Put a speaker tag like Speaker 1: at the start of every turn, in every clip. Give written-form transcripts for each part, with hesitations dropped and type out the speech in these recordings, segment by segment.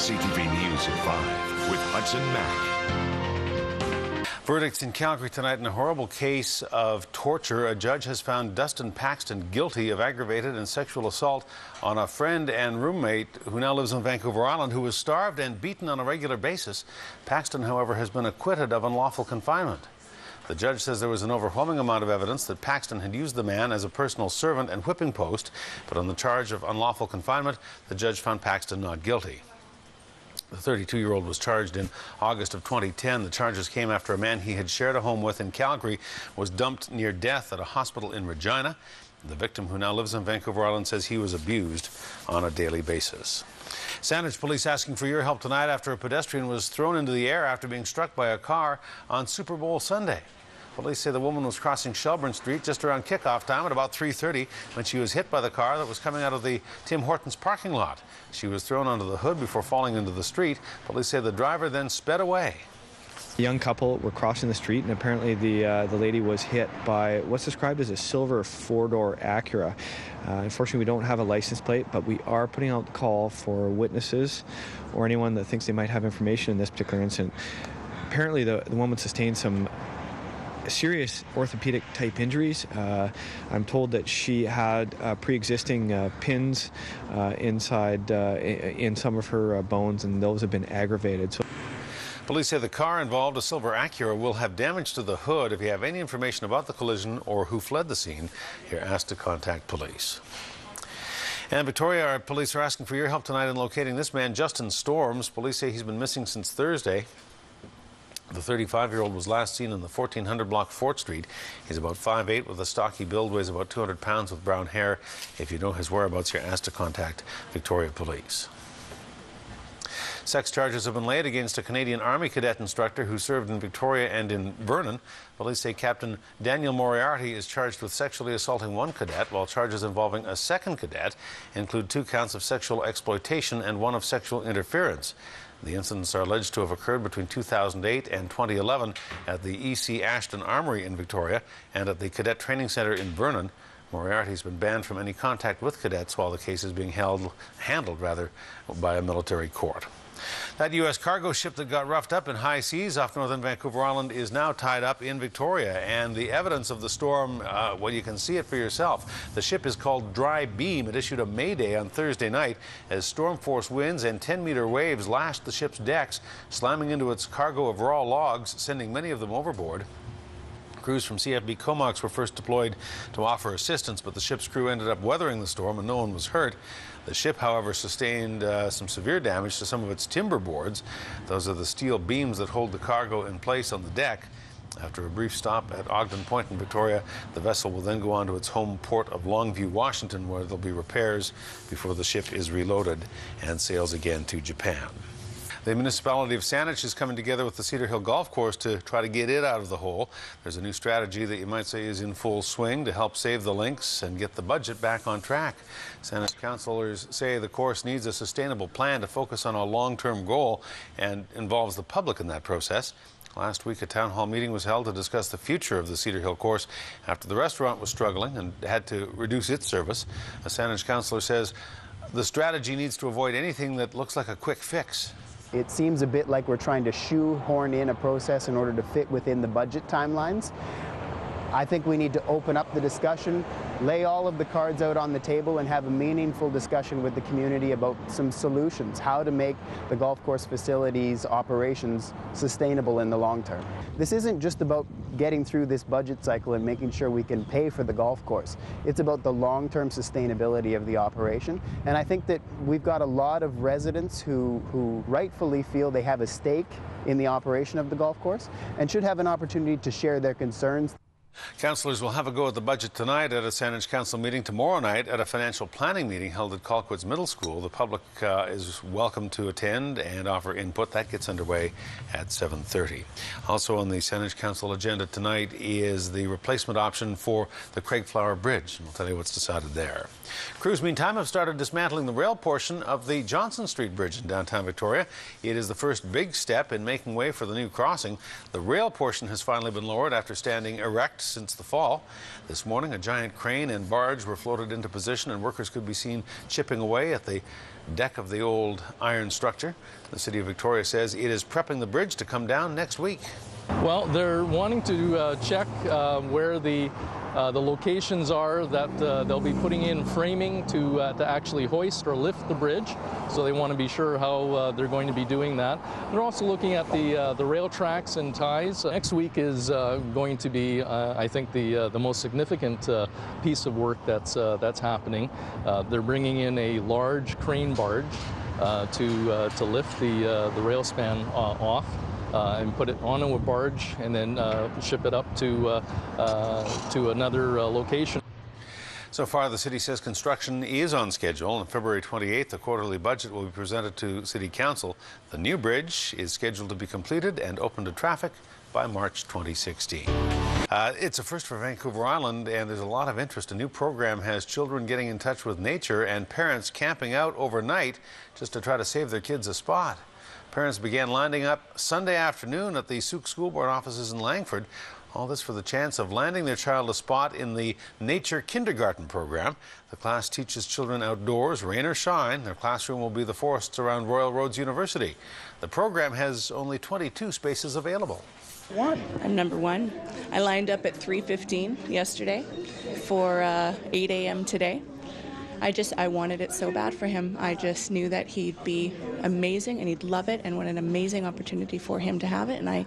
Speaker 1: CTV News at 5 with Hudson Mack.
Speaker 2: Verdicts in Calgary tonight in a horrible case of torture. A judge has found Dustin Paxton guilty of aggravated and sexual assault on a friend and roommate who now lives on Vancouver Island, who was starved and beaten on a regular basis. Paxton, however, has been acquitted of unlawful confinement. The judge says there was an overwhelming amount of evidence that Paxton had used the man as a personal servant and whipping post, but on the charge of unlawful confinement, the judge found Paxton not guilty. The 32-year-old was charged in August of 2010. The charges came after a man he had shared a home with in Calgary was dumped near death at a hospital in Regina. The victim, who now lives on Vancouver Island, says he was abused on a daily basis. SAANICH police asking for your help tonight after a pedestrian was thrown into the air after being struck by a car on Super Bowl Sunday. Police say the woman was crossing Shelburne Street just around kickoff time at about 3:30 when she was hit by the car that was coming out of the Tim Hortons parking lot. She was thrown onto the hood before falling into the street. Police say the driver then sped away.
Speaker 3: The young couple were crossing the street, and apparently the lady was hit by what's described as a silver four-door Acura. Unfortunately, we don't have a license plate, but we are putting out the call for witnesses or anyone that thinks they might have information in this particular incident. Apparently, the woman sustained some serious orthopedic type injuries. I'm told that she had pre-existing pins inside in some of her bones, and those have been aggravated. So
Speaker 2: police say the car involved, a silver Acura, will have damage to the hood. If you have any information about the collision or who fled the scene, you're asked to contact police. And Victoria, police are asking for your help tonight in locating this man, Justin Storms. Police say he's been missing since Thursday. The 35-year-old was last seen in the 1400 block Fort Street. He's about 5'8", with a stocky build, weighs about 200 pounds, with brown hair. If you know his whereabouts, you're asked to contact Victoria Police. Sex charges have been laid against a Canadian Army cadet instructor who served in Victoria and in Vernon. Police say Captain Daniel Moriarty is charged with sexually assaulting one cadet, while charges involving a second cadet include 2 counts of sexual exploitation and 1 of sexual interference. The incidents are alleged to have occurred between 2008 and 2011 at the E.C. Ashton Armory in Victoria and at the Cadet Training Centre in Vernon. Moriarty has been banned from any contact with cadets while the case is being handled by a military court. That U.S. cargo ship that got roughed up in high seas off northern Vancouver Island is now tied up in Victoria, and the evidence of the storm, well, you can see it for yourself. The ship is called Dry Beam. It issued a mayday on Thursday night as storm force winds and 10-meter waves lashed the ship's decks, slamming into its cargo of raw logs, sending many of them overboard. Crews from CFB Comox were first deployed to offer assistance, but the ship's crew ended up weathering the storm and no one was hurt. The ship, however, sustained some severe damage to some of its timber boards. Those are the steel beams that hold the cargo in place on the deck. After a brief stop at Ogden Point in Victoria, the vessel will then go on to its home port of Longview, Washington, where there'll be repairs before the ship is reloaded and sails again to Japan. The municipality of Saanich is coming together with the Cedar Hill Golf Course to try to get it out of the hole. There's a new strategy that you might say is in full swing to help save the links and get the budget back on track. Saanich councillors say the course needs a sustainable plan to focus on a long-term goal and involves the public in that process. Last week, a town hall meeting was held to discuss the future of the Cedar Hill course after the restaurant was struggling and had to reduce its service. A Saanich councillor says the strategy needs to avoid anything that looks like a quick fix.
Speaker 4: It seems a bit like we're trying to shoehorn in a process in order to fit within the budget timelines. I think we need to open up the discussion, lay all of the cards out on the table, and have a meaningful discussion with the community about some solutions, how to make the golf course facilities operations sustainable in the long term. This isn't just about getting through this budget cycle and making sure we can pay for the golf course. It's about the long-term sustainability of the operation. And I think that we've got a lot of residents who rightfully feel they have a stake in the operation of the golf course and should have an opportunity to share their concerns.
Speaker 2: Councillors will have a go at the budget tonight at a Saanich Council meeting, tomorrow night at a financial planning meeting held at Colquitt's Middle School. The public is welcome to attend and offer input. That gets underway at 7:30. Also on the Saanich Council agenda tonight is the replacement option for the Craigflower Bridge. And we'll tell you what's decided there. Crews, meantime, have started dismantling the rail portion of the Johnson Street Bridge in downtown Victoria. It is the first big step in making way for the new crossing. The rail portion has finally been lowered after standing erect wrecked since the fall. This morning, a giant crane and barge were floated into position, and workers could be seen chipping away at the deck of the old iron structure. The City of Victoria says it is prepping the bridge to come down next week.
Speaker 5: Well, they're wanting to check where the locations are that they'll be putting in framing to actually hoist or lift the bridge. So they want to be sure how they're going to be doing that. They're also looking at the rail tracks and ties. Next week is going to be, I think, the most significant piece of work that's happening. They're bringing in a large crane barge to lift the rail span off. And put it onto a barge and then ship it up to another location.
Speaker 2: So far, the city says construction is on schedule. On February 28th, the quarterly budget will be presented to City Council. The new bridge is scheduled to be completed and open to traffic by March 2016. It's a first for Vancouver Island, and there's a lot of interest. A new program has children getting in touch with nature and parents camping out overnight just to try to save their kids a spot. Parents began lining up Sunday afternoon at the Sauk School Board offices in Langford. All this for the chance of landing their child a spot in the Nature Kindergarten program. The class teaches children outdoors, rain or shine. Their classroom will be the forests around Royal Roads University. The program has only 22 spaces available.
Speaker 6: I'm number one. I lined up at 3:15 yesterday for 8 a.m. today. I wanted it so bad for him. I just knew that he'd be amazing and he'd love it, and what an amazing opportunity for him to have it, and I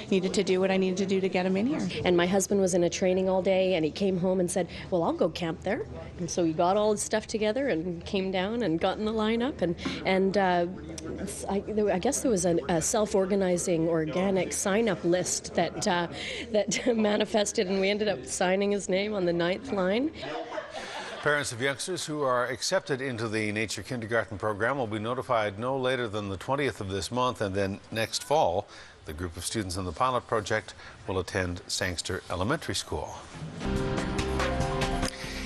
Speaker 6: needed to do what I needed to do to get him in here.
Speaker 7: And my husband was in a training all day, and he came home and said, well, I'll go camp there. And so he got all his stuff together and came down and got in the lineup, and I guess there was a self-organizing organic sign-up list that manifested, and we ended up signing his name on the 9th line.
Speaker 2: Parents of youngsters who are accepted into the Nature Kindergarten program will be notified no later than the 20th of this month, and then next fall, the group of students in the pilot project will attend Sangster Elementary School.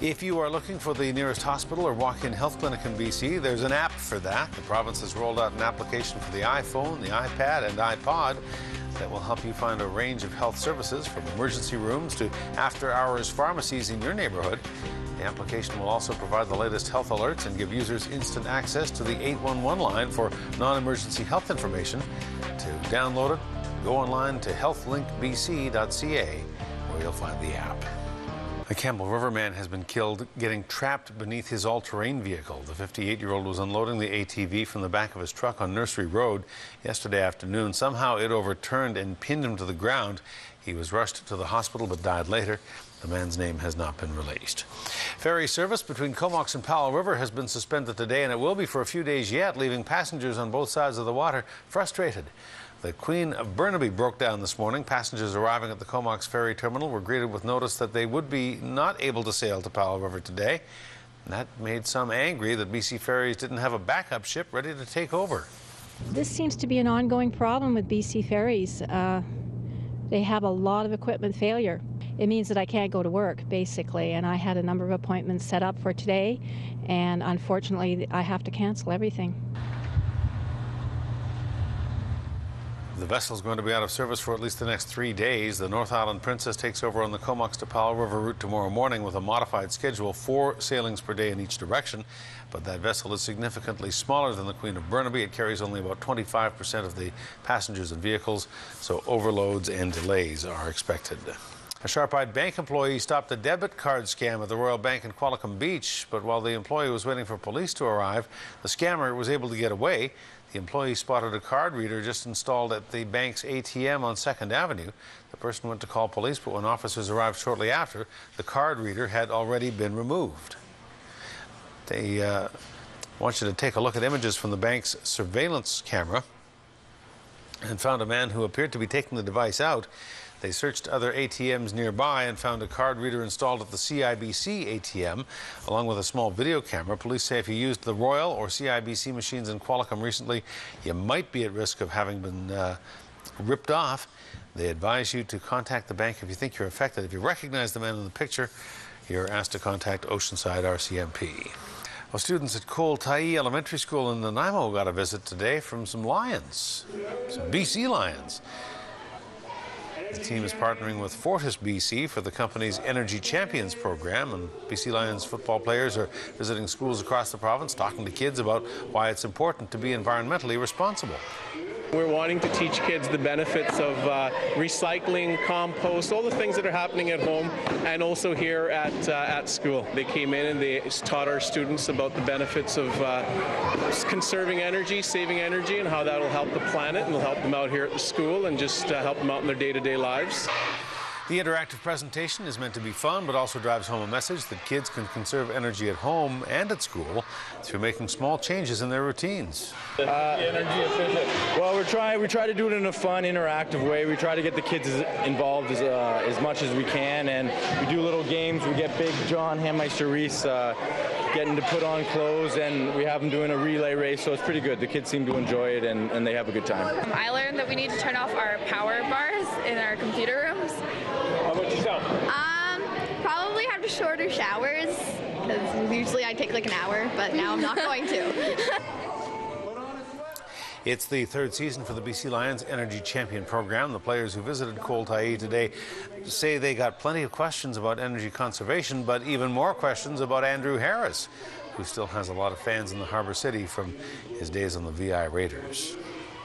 Speaker 2: If you are looking for the nearest hospital or walk-in health clinic in BC, there's an app for that. The province has rolled out an application for the iPhone, the iPad, and iPod that will help you find a range of health services, from emergency rooms to after-hours pharmacies in your neighborhood. The application will also provide the latest health alerts and give users instant access to the 811 line for non-emergency health information. To download it, go online to healthlinkbc.ca, where you'll find the app. A Campbell River man has been killed getting trapped beneath his all-terrain vehicle. The 58-year-old was unloading the ATV from the back of his truck on Nursery Road yesterday afternoon. Somehow it overturned and pinned him to the ground. He was rushed to the hospital but died later. The man's name has not been released. Ferry service between Comox and Powell River has been suspended today, and it will be for a few days yet, leaving passengers on both sides of the water frustrated. The Queen of Burnaby broke down this morning. Passengers arriving at the Comox ferry terminal were greeted with notice that they would be not able to sail to Powell River today. And that made some angry that BC Ferries didn't have a backup ship ready to take over.
Speaker 8: This seems to be an ongoing problem with BC Ferries. They have a lot of equipment failure. It means that I can't go to work, basically, and I had a number of appointments set up for today, and unfortunately I have to cancel everything.
Speaker 2: The vessel is going to be out of service for at least the next 3 days. The North Island Princess takes over on the Comox to Powell River route tomorrow morning with a modified schedule, 4 sailings per day in each direction. But that vessel is significantly smaller than the Queen of Burnaby. It carries only about 25% of the passengers and vehicles, so overloads and delays are expected. A sharp-eyed bank employee stopped a debit card scam at the Royal Bank in Qualicum Beach, but while the employee was waiting for police to arrive, the scammer was able to get away. The employee spotted a card reader just installed at the bank's ATM on 2nd Avenue. The person went to call police, but when officers arrived shortly after, the card reader had already been removed. They want you to take a look at images from the bank's surveillance camera and found a man who appeared to be taking the device out. They searched other ATMs nearby and found a card reader installed at the CIBC ATM, along with a small video camera. Police say if you used the Royal or CIBC machines in Qualicum recently, you might be at risk of having been ripped off. They advise you to contact the bank if you think you're affected. If you recognize the man in the picture, you're asked to contact Oceanside RCMP. Well, students at Cooltai Elementary School in Nanaimo got a visit today from some lions, some BC lions. The team is partnering with Fortis BC for the company's Energy Champions program, and BC Lions football players are visiting schools across the province, talking to kids about why it's important to be environmentally responsible.
Speaker 9: We're wanting to teach kids the benefits of recycling, compost, all the things that are happening at home and also here at school. They came in and they taught our students about the benefits of conserving energy, saving energy, and how that will help the planet, and will help them out here at the school and just help them out in their day-to-day lives.
Speaker 2: The interactive presentation is meant to be fun, but also drives home a message that kids can conserve energy at home and at school through making small changes in their routines.
Speaker 10: Energy efficient. Well, we try to do it in a fun, interactive way. We try to get the kids involved as much as we can, and we do little games. We get Big John Hammeister-Reese getting to put on clothes, and we have them doing a relay race, so it's pretty good. The kids seem to enjoy it, and they have a good time.
Speaker 11: I learned that we need to turn off our power bars in our computer rooms.
Speaker 10: How about yourself?
Speaker 11: Probably have to shorter showers, because usually I take like an hour, but now I'm not going to.
Speaker 2: It's the third season for the BC Lions Energy Champion program. The players who visited Koltai today say they got plenty of questions about energy conservation, but even more questions about Andrew Harris, who still has a lot of fans in the Harbour City from his days on the VI Raiders.